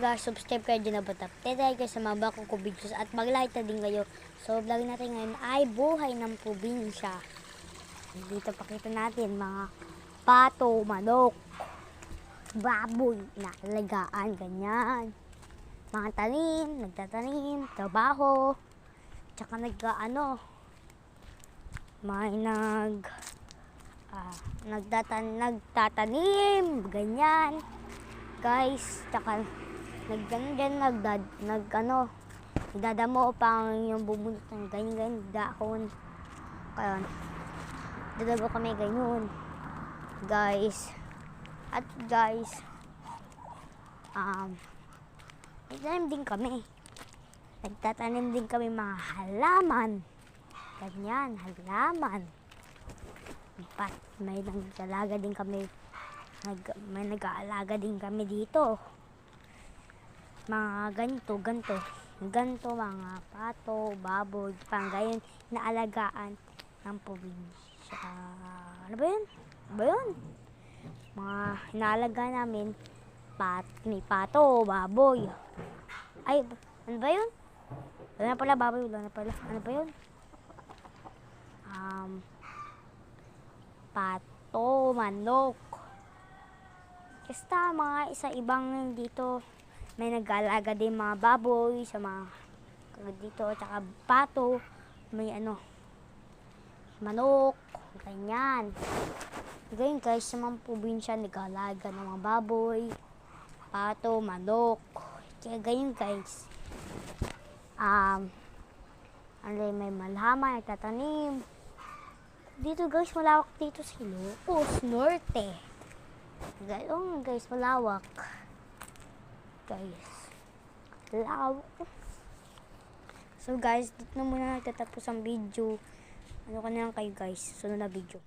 guys, subscribe kayo dyan na batap. Tetay kayo sa mga bakong ko videos at mag-like na din kayo. So vlog natin ngayon ay buhay ng probinsya. Dito pakita natin mga pato, manok, baboy na alagaan, ganyan. Mga tanim, nagtatanim, trabaho, tsaka may nagtatanim, ganyan. Guys, tsaka nagdadamo pang yung bubunot ng ganyan dahon. Kaya dadago kami ganyan, guys. At guys, nagtatanim din kami mga halaman, ganyan, halaman. May nag-aalaga din kami dito. Mga ganito, mga pato, baboy, pang gayon na alagaan ng probinsya. Ano ba yun? Mga inaalaga namin, may pato, baboy. Ay, ano ba yun? Wala na pala, baboy, wala na pala. Ano ba yun? Pato, manok. Basta mga ibang dito, may nag-aalaga din mga baboy sa mga dito, tsaka pato, may manok, ganyan. Ganyan guys, sa mga probinsya, nag-aalaga ng mga baboy, pato, manok. Kaya ganyan guys. May malhama, nagtatanim. Dito guys, malawak dito sa Ilocos Norte. Gayong guys, malawak. Guys, malawak. So guys, dito na muna nagtatapos ang video. Ano ka na lang kayo guys, sunod na video.